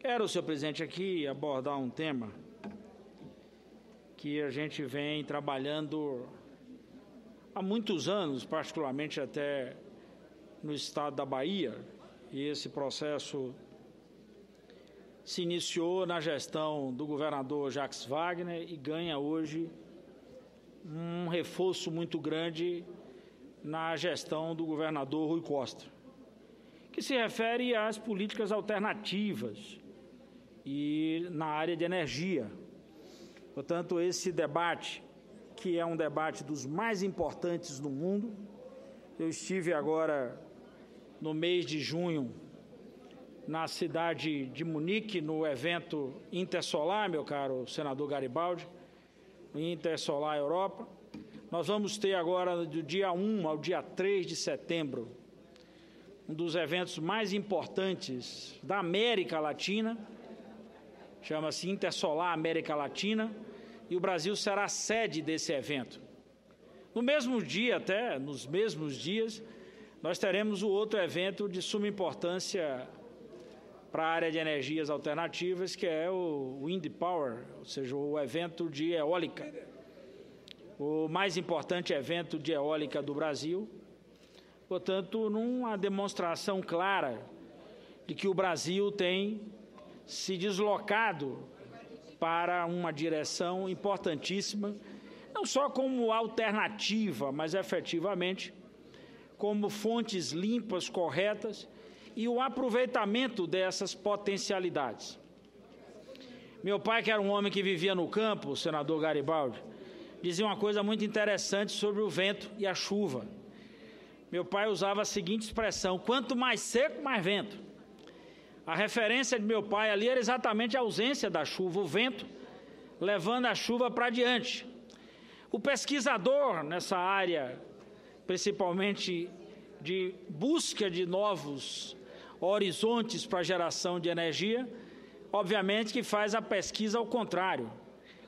Quero, senhor presidente, aqui abordar um tema que a gente vem trabalhando há muitos anos, particularmente até no estado da Bahia, e esse processo se iniciou na gestão do governador Jacques Wagner e ganha hoje um reforço muito grande na gestão do governador Rui Costa, que se refere às políticas alternativas e na área de energia. Portanto, esse debate, que é um debate dos mais importantes no mundo, eu estive agora no mês de junho na cidade de Munique, no evento Intersolar, meu caro senador Garibaldi, Intersolar Europa. Nós vamos ter agora, do dia 1 ao dia 3 de setembro, um dos eventos mais importantes da América Latina, chama-se Intersolar América Latina, e o Brasil será a sede desse evento. No mesmo dia, até nos mesmos dias, nós teremos o outro evento de suma importância para a área de energias alternativas, que é o Wind Power, ou seja, o evento de eólica, o mais importante evento de eólica do Brasil. Portanto, numa demonstração clara de que o Brasil tem se deslocado para uma direção importantíssima, não só como alternativa, mas efetivamente como fontes limpas, corretas, e o aproveitamento dessas potencialidades. Meu pai, que era um homem que vivia no campo, o senador Garibaldi, dizia uma coisa muito interessante sobre o vento e a chuva. Meu pai usava a seguinte expressão: quanto mais seco, mais vento. A referência de meu pai ali era exatamente a ausência da chuva, o vento levando a chuva para diante. O pesquisador nessa área, principalmente de busca de novos horizontes para a geração de energia, obviamente que faz a pesquisa ao contrário.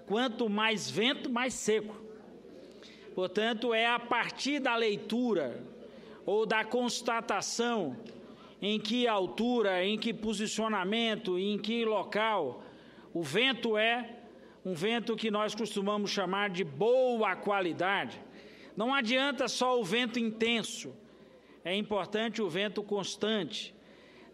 Quanto mais vento, mais seco. Portanto, é a partir da leitura ou da constatação em que altura, em que posicionamento, em que local o vento é um vento que nós costumamos chamar de boa qualidade. Não adianta só o vento intenso, é importante o vento constante.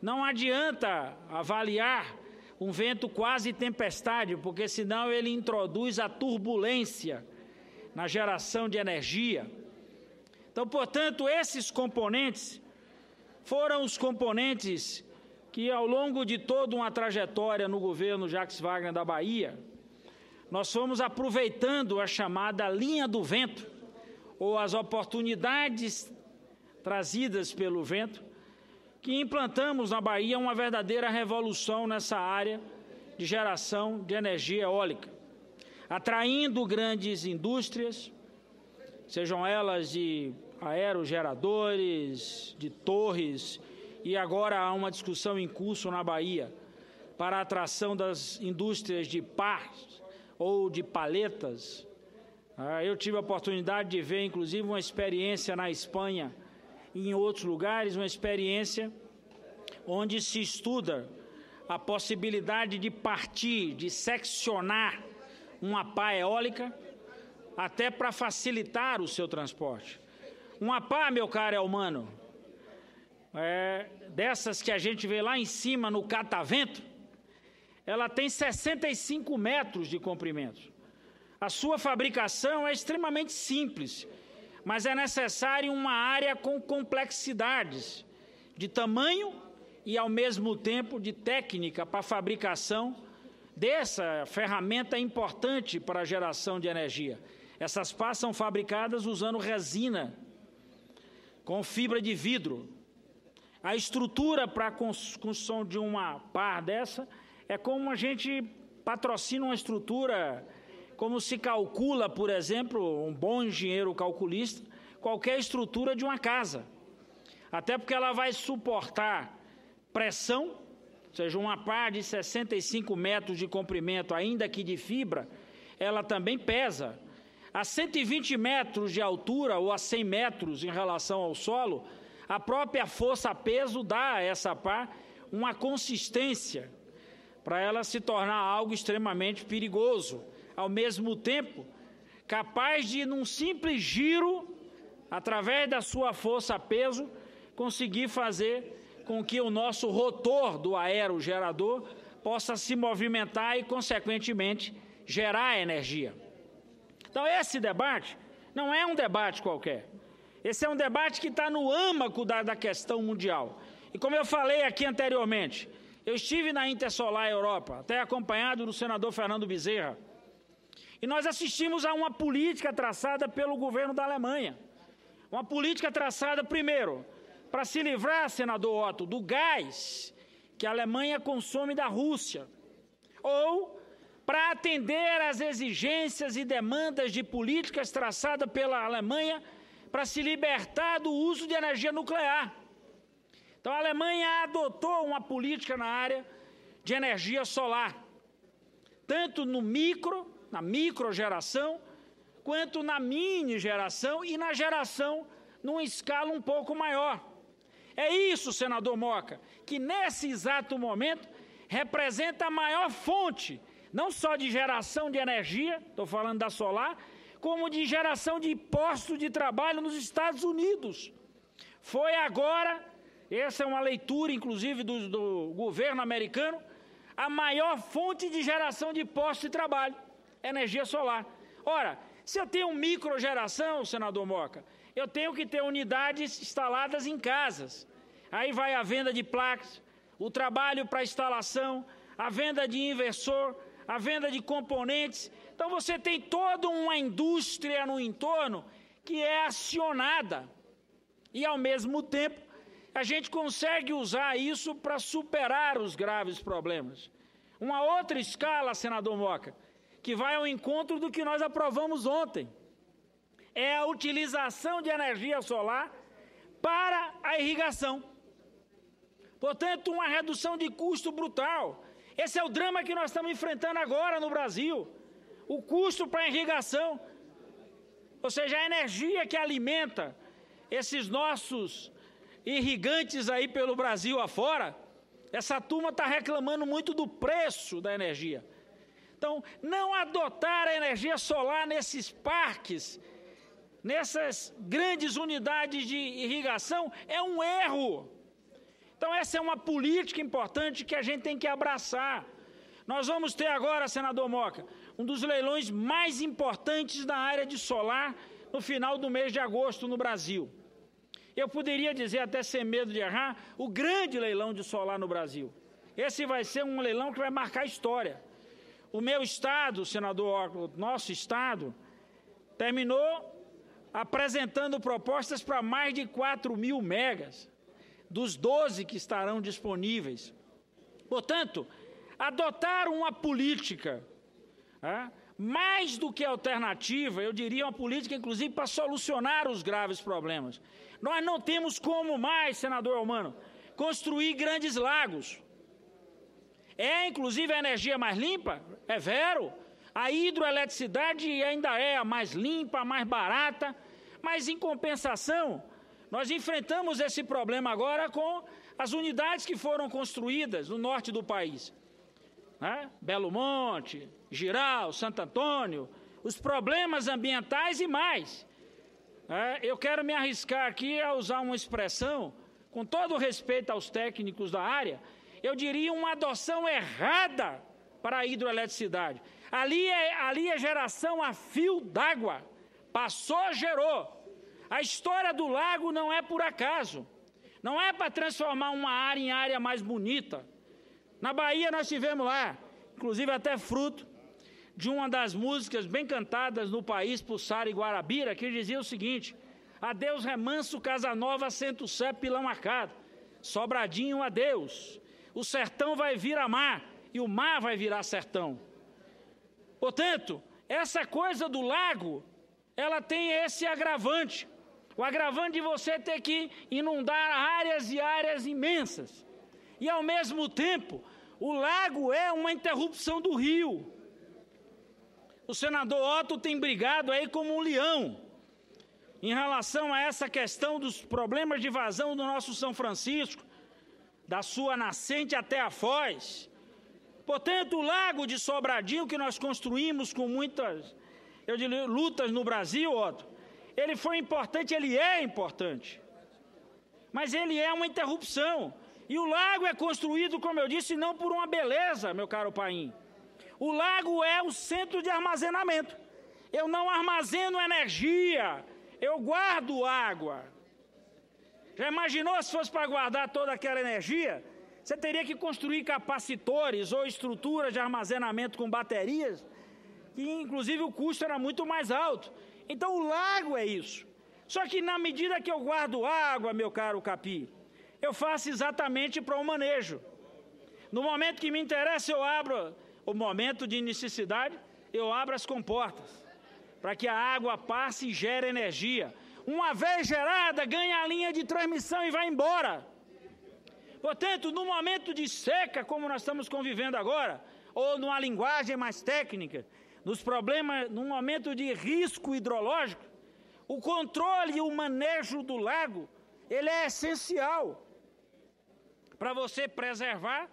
Não adianta avaliar um vento quase tempestade, porque senão ele introduz a turbulência na geração de energia. Então, portanto, esses componentes foram os componentes que, ao longo de toda uma trajetória no governo Jacques Wagner da Bahia, nós fomos aproveitando a chamada linha do vento, ou as oportunidades trazidas pelo vento, que implantamos na Bahia uma verdadeira revolução nessa área de geração de energia eólica, atraindo grandes indústrias, sejam elas de aerogeradores, de torres, e agora há uma discussão em curso na Bahia para a atração das indústrias de pás ou de paletas. Eu tive a oportunidade de ver, inclusive, uma experiência na Espanha e em outros lugares, uma experiência onde se estuda a possibilidade de partir, de seccionar uma pá eólica até para facilitar o seu transporte. Uma pá, meu caro Elmano, dessas que a gente vê lá em cima no catavento, ela tem 65 metros de comprimento. A sua fabricação é extremamente simples, mas é necessário uma área com complexidades de tamanho e, ao mesmo tempo, de técnica para a fabricação dessa ferramenta importante para a geração de energia. Essas pás são fabricadas usando resina com fibra de vidro. A estrutura para a construção de uma pá dessa é como a gente patrocina uma estrutura, como se calcula, por exemplo, um bom engenheiro calculista, qualquer estrutura de uma casa. Até porque ela vai suportar pressão, ou seja, uma pá de 65 metros de comprimento, ainda que de fibra, ela também pesa. A 120 metros de altura ou a 100 metros em relação ao solo, a própria força-peso dá a essa pá uma consistência para ela se tornar algo extremamente perigoso, ao mesmo tempo capaz de, num simples giro, através da sua força-peso, conseguir fazer com que o nosso rotor do aerogerador possa se movimentar e, consequentemente, gerar energia. Então, esse debate não é um debate qualquer. Esse é um debate que está no âmago da questão mundial. E como eu falei aqui anteriormente, eu estive na Intersolar Europa, até acompanhado do senador Fernando Bezerra, e nós assistimos a uma política traçada pelo governo da Alemanha. Uma política traçada, primeiro, para se livrar, senador Otto, do gás que a Alemanha consome da Rússia, ou para atender às exigências e demandas de políticas traçadas pela Alemanha para se libertar do uso de energia nuclear. Então, a Alemanha adotou uma política na área de energia solar, tanto na microgeração, quanto na mini geração e na geração numa escala um pouco maior. É isso, senador Moca, que nesse exato momento representa a maior fonte, não só de geração de energia, estou falando da solar, como de geração de postos de trabalho nos Estados Unidos. Foi agora, essa é uma leitura inclusive do governo americano, a maior fonte de geração de postos de trabalho, energia solar. Ora, se eu tenho microgeração, senador Moca, eu tenho que ter unidades instaladas em casas. Aí vai a venda de placas, o trabalho para instalação, a venda de inversor, a venda de componentes. Então você tem toda uma indústria no entorno que é acionada. E ao mesmo tempo, a gente consegue usar isso para superar os graves problemas. Uma outra escala, senador Moca, que vai ao encontro do que nós aprovamos ontem, é a utilização de energia solar para a irrigação. Portanto, uma redução de custo brutal. Esse é o drama que nós estamos enfrentando agora no Brasil. O custo para a irrigação. Ou seja, a energia que alimenta esses nossos irrigantes aí pelo Brasil afora, essa turma está reclamando muito do preço da energia. Então, não adotar a energia solar nesses parques, nessas grandes unidades de irrigação, é um erro. Então, essa é uma política importante que a gente tem que abraçar. Nós vamos ter agora, senador Moca, um dos leilões mais importantes da área de solar no final do mês de agosto no Brasil. Eu poderia dizer, até sem medo de errar, o grande leilão de solar no Brasil. Esse vai ser um leilão que vai marcar a história. O meu estado, senador, o nosso estado, terminou apresentando propostas para mais de 4.000 megas, dos 12 que estarão disponíveis. Portanto, adotar uma política, mais do que alternativa, eu diria uma política, inclusive, para solucionar os graves problemas. Nós não temos como mais, senador Elmano, construir grandes lagos. Inclusive, a energia mais limpa, é vero. A hidroeletricidade ainda é a mais limpa, a mais barata, mas, em compensação, nós enfrentamos esse problema agora com as unidades que foram construídas no norte do país. Belo Monte, Jirau, Santo Antônio, os problemas ambientais e mais. Eu quero me arriscar aqui a usar uma expressão, com todo o respeito aos técnicos da área, eu diria uma adoção errada para a hidroeletricidade. Ali é geração a fio d'água. Passou, gerou. A história do lago não é por acaso. Não é para transformar uma área em área mais bonita. Na Bahia nós tivemos lá, inclusive até fruto de uma das músicas bem cantadas no país por Sara e Guarabira, que dizia o seguinte: adeus remanso, Casa Nova, Assento Sé, Pilão Marcado. Sobradinho, adeus. O sertão vai virar mar e o mar vai virar sertão. Portanto, essa coisa do lago, ela tem esse agravante. O agravante de você ter que inundar áreas e áreas imensas. E, ao mesmo tempo, o lago é uma interrupção do rio. O senador Otto tem brigado aí como um leão em relação a essa questão dos problemas de vazão do nosso São Francisco, da sua nascente até a foz. Portanto, o Lago de Sobradinho, que nós construímos com muitas, lutas no Brasil, Otto, ele foi importante, ele é importante. Mas ele é uma interrupção. E o lago é construído, como eu disse, não por uma beleza, meu caro Paim. O lago é o centro de armazenamento. Eu não armazeno energia, eu guardo água. Já imaginou se fosse para guardar toda aquela energia? Você teria que construir capacitores ou estruturas de armazenamento com baterias, que inclusive o custo era muito mais alto. Então o lago é isso. Só que na medida que eu guardo água, meu caro Capi, eu faço exatamente para o manejo. No momento que me interessa, eu abro o momento de necessidade, eu abro as comportas, para que a água passe e gere energia. Uma vez gerada, ganha a linha de transmissão e vai embora. Portanto, no momento de seca, como nós estamos convivendo agora, ou numa linguagem mais técnica, nos problemas, num momento de risco hidrológico, o controle e o manejo do lago, ele é essencial para você preservar,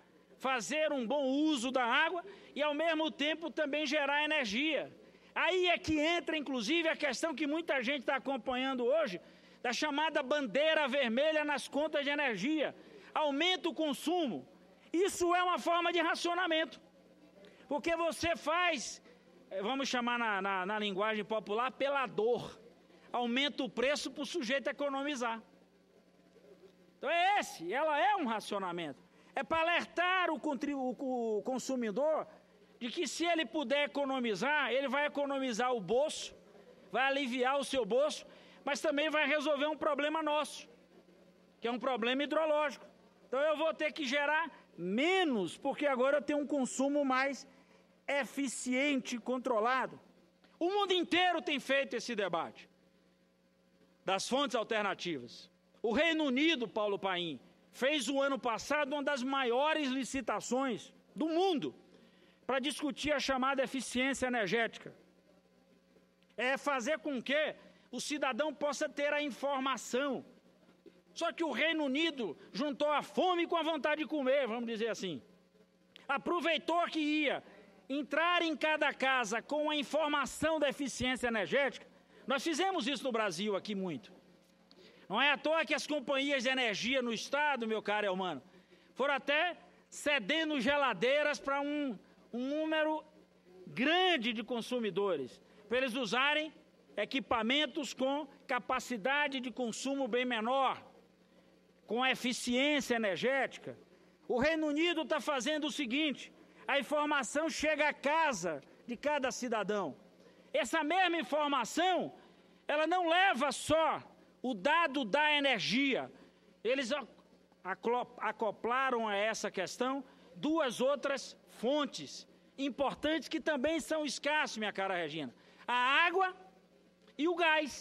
fazer um bom uso da água e, ao mesmo tempo, também gerar energia. Aí é que entra, inclusive, a questão que muita gente está acompanhando hoje, da chamada bandeira vermelha nas contas de energia. Aumenta o consumo. Isso é uma forma de racionamento. Porque você faz, vamos chamar na linguagem popular, pela dor. Aumenta o preço para o sujeito economizar. Então ela é um racionamento. É para alertar o consumidor de que se ele puder economizar, ele vai economizar o bolso, vai aliviar o seu bolso, mas também vai resolver um problema nosso, que é um problema hidrológico. Então eu vou ter que gerar menos, porque agora eu tenho um consumo mais eficiente, controlado. O mundo inteiro tem feito esse debate das fontes alternativas. O Reino Unido, Paulo Paim, fez o ano passado uma das maiores licitações do mundo para discutir a chamada eficiência energética. É fazer com que o cidadão possa ter a informação. Só que o Reino Unido juntou a fome com a vontade de comer, vamos dizer assim. Aproveitou que ia entrar em cada casa com a informação da eficiência energética. Nós fizemos isso no Brasil aqui muito. Não é à toa que as companhias de energia no estado, meu caro Elmano, foram até cedendo geladeiras para um número grande de consumidores, para eles usarem equipamentos com capacidade de consumo bem menor, com eficiência energética. O Reino Unido está fazendo o seguinte: a informação chega à casa de cada cidadão. Essa mesma informação, ela não leva só o dado da energia. Eles acoplaram a essa questão duas outras fontes importantes que também são escassas, minha cara Regina: a água e o gás.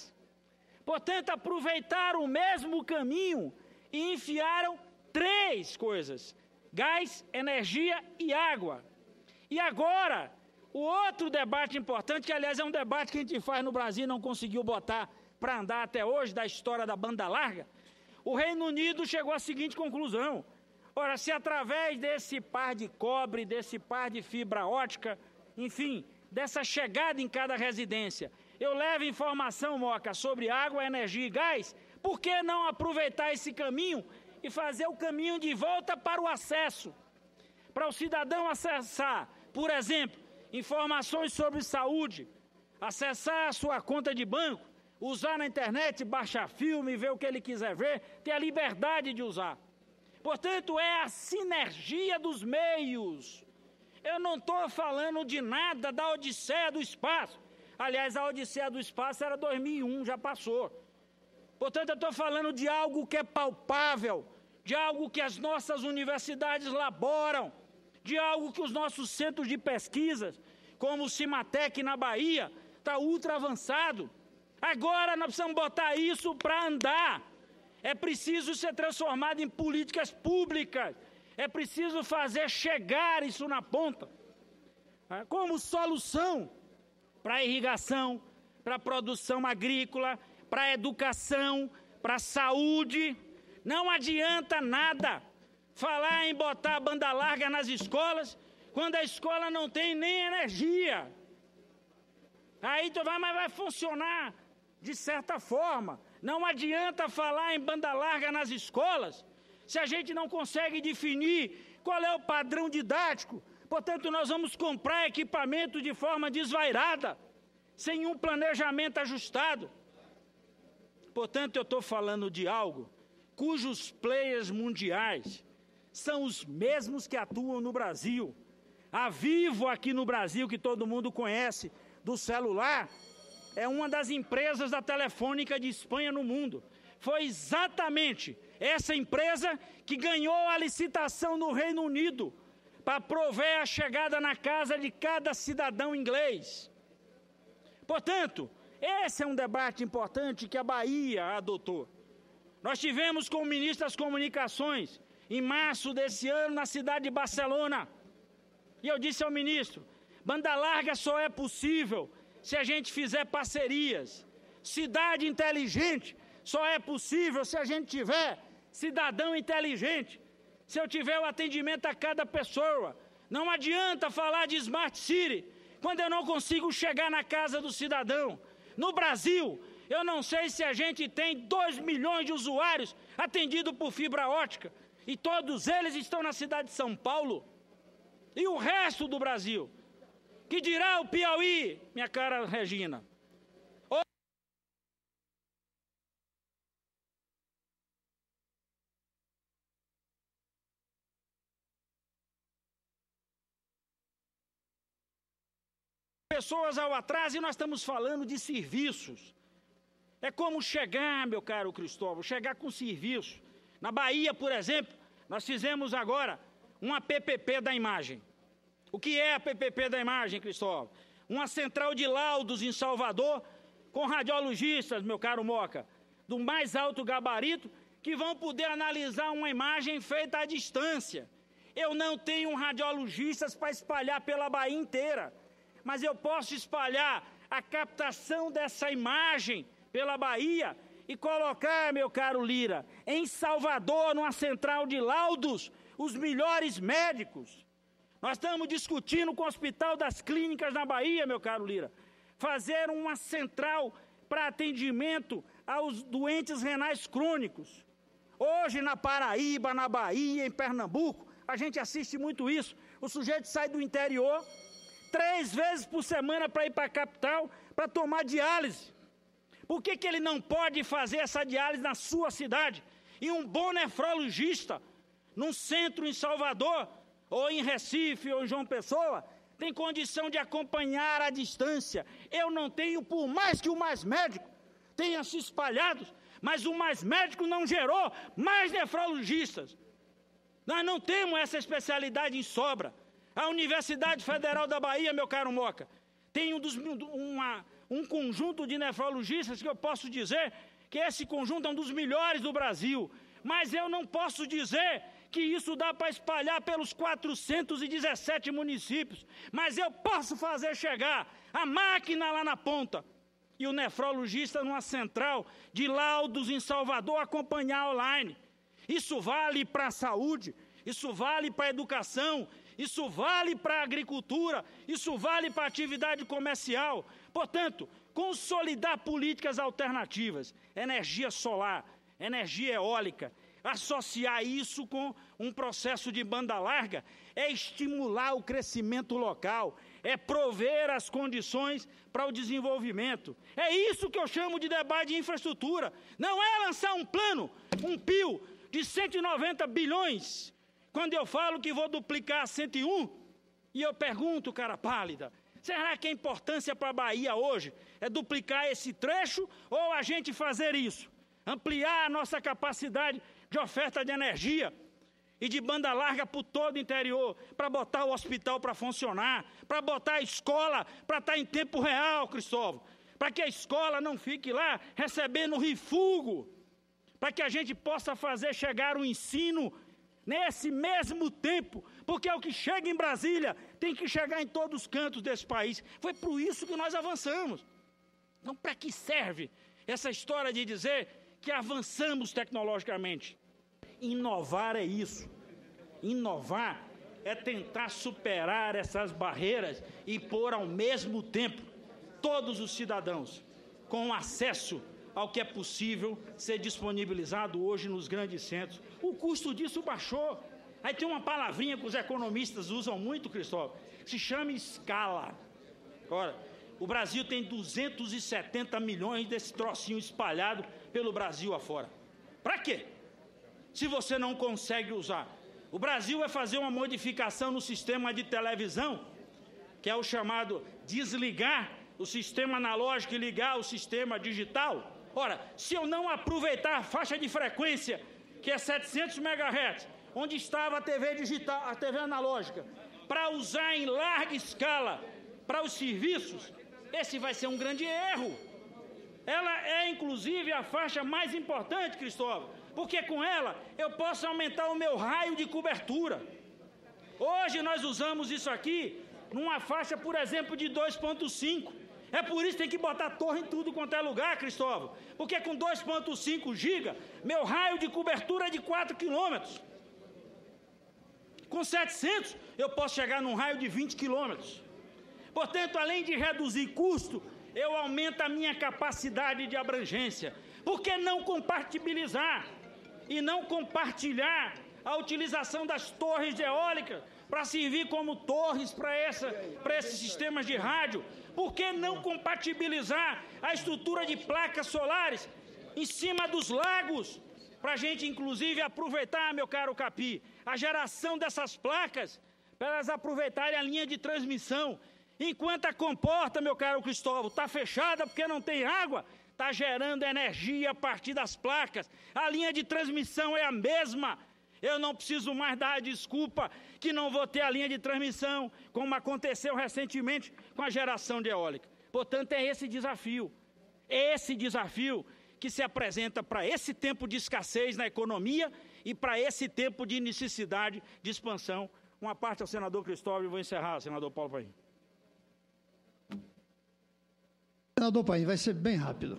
Portanto, aproveitaram o mesmo caminho e enfiaram três coisas: gás, energia e água. E agora, o outro debate importante, que aliás é um debate que a gente faz no Brasil e não conseguiu botar para andar até hoje, da história da banda larga, o Reino Unido chegou à seguinte conclusão: ora, se através desse par de cobre, desse par de fibra ótica, enfim, dessa chegada em cada residência, eu levo informação, Moca, sobre água, energia e gás, por que não aproveitar esse caminho e fazer o caminho de volta para o acesso? Para o cidadão acessar, por exemplo, informações sobre saúde, acessar a sua conta de banco, usar na internet, baixar filme, ver o que ele quiser ver, ter a liberdade de usar. Portanto, é a sinergia dos meios. Eu não estou falando de nada da Odisseia do Espaço. Aliás, a Odisseia do Espaço era 2001, já passou. Portanto, eu estou falando de algo que é palpável, de algo que as nossas universidades laboram, de algo que os nossos centros de pesquisas, como o Cimatec na Bahia, está ultra avançado. Agora nós precisamos botar isso para andar. É preciso ser transformado em políticas públicas. É preciso fazer chegar isso na ponta. Como solução para a irrigação, para a produção agrícola, para a educação, para a saúde. Não adianta nada falar em botar a banda larga nas escolas quando a escola não tem nem energia. Aí tu vai, mas vai funcionar de certa forma. Não adianta falar em banda larga nas escolas se a gente não consegue definir qual é o padrão didático. Portanto, nós vamos comprar equipamento de forma desvairada, sem um planejamento ajustado. Portanto, eu estou falando de algo cujos players mundiais são os mesmos que atuam no Brasil. A Vivo aqui no Brasil, que todo mundo conhece, do celular, é uma das empresas da Telefônica de Espanha no mundo. Foi exatamente essa empresa que ganhou a licitação no Reino Unido para prover a chegada na casa de cada cidadão inglês. Portanto, esse é um debate importante que a Bahia adotou. Nós tivemos com o ministro das Comunicações, em março desse ano, na cidade de Barcelona. E eu disse ao ministro, banda larga só é possível se a gente fizer parcerias. Cidade inteligente só é possível se a gente tiver cidadão inteligente. Se eu tiver o atendimento a cada pessoa. Não adianta falar de Smart City quando eu não consigo chegar na casa do cidadão. No Brasil, eu não sei se a gente tem 2 milhões de usuários atendidos por fibra ótica. E todos eles estão na cidade de São Paulo. E o resto do Brasil? Que dirá o Piauí, minha cara Regina? Pessoas ao atraso, e nós estamos falando de serviços. É como chegar, meu caro Cristóvão, chegar com serviço. Na Bahia, por exemplo, nós fizemos agora uma PPP da imagem. O que é a PPP da imagem, Cristóvão? Uma central de laudos em Salvador, com radiologistas, meu caro Moca, do mais alto gabarito, que vão poder analisar uma imagem feita à distância. Eu não tenho radiologistas para espalhar pela Bahia inteira, mas eu posso espalhar a captação dessa imagem pela Bahia e colocar, meu caro Lira, em Salvador, numa central de laudos, os melhores médicos. Nós estamos discutindo com o Hospital das Clínicas na Bahia, meu caro Lira, fazer uma central para atendimento aos doentes renais crônicos. Hoje, na Paraíba, na Bahia, em Pernambuco, a gente assiste muito isso. O sujeito sai do interior 3 vezes por semana para ir para a capital para tomar diálise. Por que ele não pode fazer essa diálise na sua cidade? E um bom nefrologista, num centro em Salvador, ou em Recife, ou em João Pessoa, tem condição de acompanhar à distância. Eu não tenho, por mais que o Mais Médico tenha se espalhado, mas o Mais Médico não gerou mais nefrologistas. Nós não temos essa especialidade em sobra. A Universidade Federal da Bahia, meu caro Moca, tem um conjunto de nefrologistas que eu posso dizer que esse conjunto é um dos melhores do Brasil. Mas eu não posso dizer que isso dá para espalhar pelos 417 municípios. Mas eu posso fazer chegar a máquina lá na ponta e o nefrologista numa central de laudos em Salvador acompanhar online. Isso vale para a saúde, isso vale para a educação, isso vale para a agricultura, isso vale para a atividade comercial. Portanto, consolidar políticas alternativas, energia solar, energia eólica, associar isso com um processo de banda larga, é estimular o crescimento local, é prover as condições para o desenvolvimento. É isso que eu chamo de debate de infraestrutura. Não é lançar um plano, um PIO de 190 bilhões, quando eu falo que vou duplicar 101, e eu pergunto, cara pálida, será que a importância para a Bahia hoje é duplicar esse trecho ou a gente fazer isso? Ampliar a nossa capacidade de oferta de energia e de banda larga por todo o interior, para botar o hospital para funcionar, para botar a escola para estar em tempo real, Cristóvão, para que a escola não fique lá recebendo refúgio, para que a gente possa fazer chegar o ensino nesse mesmo tempo, porque é o que chega em Brasília, tem que chegar em todos os cantos desse país. Foi por isso que nós avançamos. Então, para que serve essa história de dizer que avançamos tecnologicamente? Inovar é isso. Inovar é tentar superar essas barreiras e pôr ao mesmo tempo todos os cidadãos com acesso ao que é possível ser disponibilizado hoje nos grandes centros. O custo disso baixou. Aí tem uma palavrinha que os economistas usam muito, Cristóvão, que se chama escala. Ora, o Brasil tem 270 milhões desse trocinho espalhado pelo Brasil afora. Para quê? Se você não consegue usar. O Brasil vai fazer uma modificação no sistema de televisão, que é o chamado desligar o sistema analógico e ligar o sistema digital. Ora, se eu não aproveitar a faixa de frequência, que é 700 MHz, onde estava a TV digital, a TV analógica, para usar em larga escala para os serviços, esse vai ser um grande erro. Ela é, inclusive, a faixa mais importante, Cristóvão, porque com ela eu posso aumentar o meu raio de cobertura. Hoje nós usamos isso aqui numa faixa, por exemplo, de 2.5. É por isso que tem que botar torre em tudo quanto é lugar, Cristóvão, porque com 2.5 GB, meu raio de cobertura é de 4 quilômetros. Com 700, eu posso chegar num raio de 20 quilômetros. Portanto, além de reduzir custo, eu aumento a minha capacidade de abrangência. Por que não compatibilizar e não compartilhar a utilização das torres eólicas para servir como torres para esses sistemas de rádio? Por que não compatibilizar a estrutura de placas solares em cima dos lagos? Para a gente, inclusive, aproveitar, meu caro Capi, a geração dessas placas, para elas aproveitarem a linha de transmissão. Enquanto a comporta, meu caro Cristóvão, está fechada porque não tem água, está gerando energia a partir das placas. A linha de transmissão é a mesma. Eu não preciso mais dar a desculpa que não vou ter a linha de transmissão, como aconteceu recentemente com a geração de eólica. Portanto, é esse desafio que se apresenta para esse tempo de escassez na economia e para esse tempo de necessidade de expansão. Uma parte ao senador Cristóvão e vou encerrar, senador Paulo Paim. Senador Paim, vai ser bem rápido.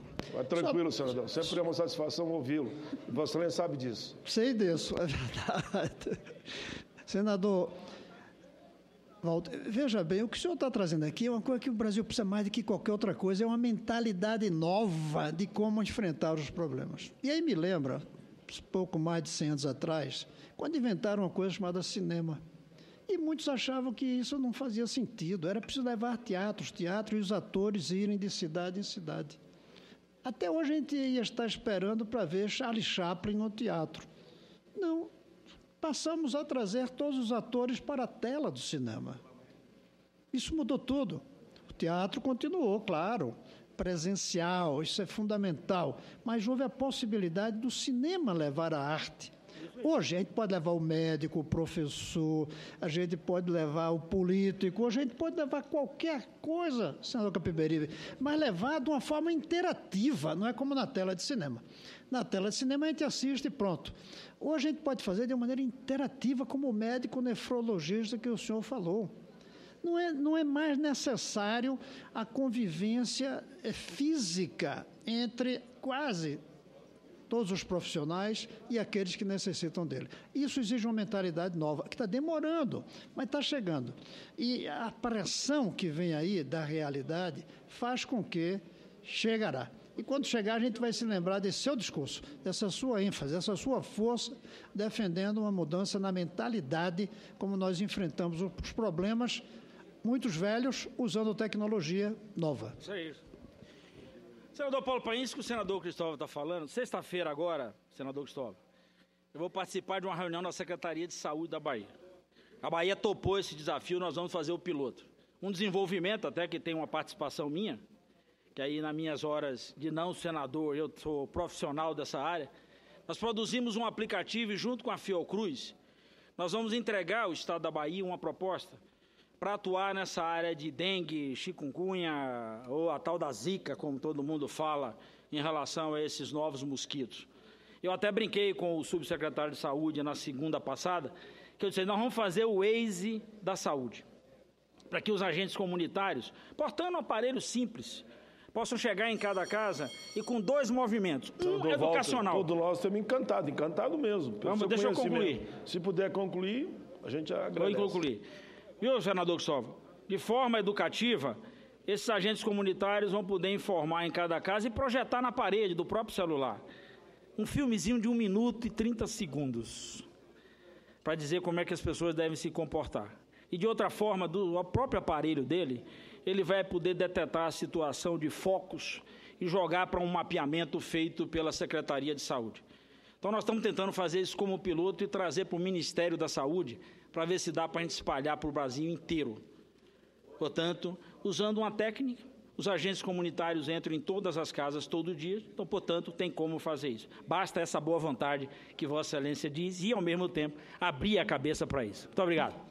Tranquilo, senador. Sempre é uma satisfação ouvi-lo. Vossa Excelência sabe disso. Sei disso, é verdade. Senador Walter, veja bem, o que o senhor está trazendo aqui é uma coisa que o Brasil precisa mais do que qualquer outra coisa, é uma mentalidade nova de como enfrentar os problemas. E aí me lembra, pouco mais de 100 anos atrás, quando inventaram uma coisa chamada cinema. E muitos achavam que isso não fazia sentido, era preciso levar teatro e os atores irem de cidade em cidade. Até hoje a gente ia estar esperando para ver Charlie Chaplin no teatro. Não, passamos a trazer todos os atores para a tela do cinema. Isso mudou tudo. O teatro continuou, claro, presencial, isso é fundamental, mas houve a possibilidade do cinema levar a arte. Hoje a gente pode levar o médico, o professor, a gente pode levar o político, hoje a gente pode levar qualquer coisa, senador Capiberibe, mas levar de uma forma interativa, não é como na tela de cinema. Na tela de cinema a gente assiste e pronto. Hoje a gente pode fazer de uma maneira interativa, como o médico nefrologista que o senhor falou. Não é mais necessário a convivência física entre quase todos os profissionais e aqueles que necessitam dele. Isso exige uma mentalidade nova, que está demorando, mas está chegando. E a pressão que vem aí da realidade faz com que chegará. E quando chegar, a gente vai se lembrar desse seu discurso, dessa sua ênfase, dessa sua força, defendendo uma mudança na mentalidade, como nós enfrentamos os problemas, muitos velhos, usando tecnologia nova. Isso aí. Senador Paulo Paim, isso que o senador Cristóvão está falando, sexta-feira agora, senador Cristóvão, eu vou participar de uma reunião na Secretaria de Saúde da Bahia. A Bahia topou esse desafio, nós vamos fazer o piloto. Um desenvolvimento até que tem uma participação minha, que aí nas minhas horas de não senador, eu sou profissional dessa área, nós produzimos um aplicativo e junto com a Fiocruz, nós vamos entregar ao Estado da Bahia uma proposta para atuar nessa área de dengue, chikungunya ou a tal da zika, como todo mundo fala, em relação a esses novos mosquitos. Eu até brinquei com o subsecretário de Saúde na segunda passada, que eu disse, nós vamos fazer o Waze da saúde, para que os agentes comunitários, portando um aparelho simples, possam chegar em cada casa e com 2 movimentos. Um educacional. Walter, todos nós estamos encantados mesmo. Vamos, deixa eu concluir. Se puder concluir, A gente agradece. Vou concluir. Viu, senador Cristóvão? De forma educativa, esses agentes comunitários vão poder informar em cada casa e projetar na parede do próprio celular um filmezinho de 1 minuto e 30 segundos para dizer como é que as pessoas devem se comportar. E de outra forma, do próprio aparelho dele, ele vai poder detectar a situação de focos e jogar para um mapeamento feito pela Secretaria de Saúde. Então, nós estamos tentando fazer isso como piloto e trazer para o Ministério da Saúde para ver se dá para a gente espalhar para o Brasil inteiro. Portanto, usando uma técnica, os agentes comunitários entram em todas as casas todo dia, então, portanto, tem como fazer isso. Basta essa boa vontade que Vossa Excelência diz e, ao mesmo tempo, abrir a cabeça para isso. Muito obrigado.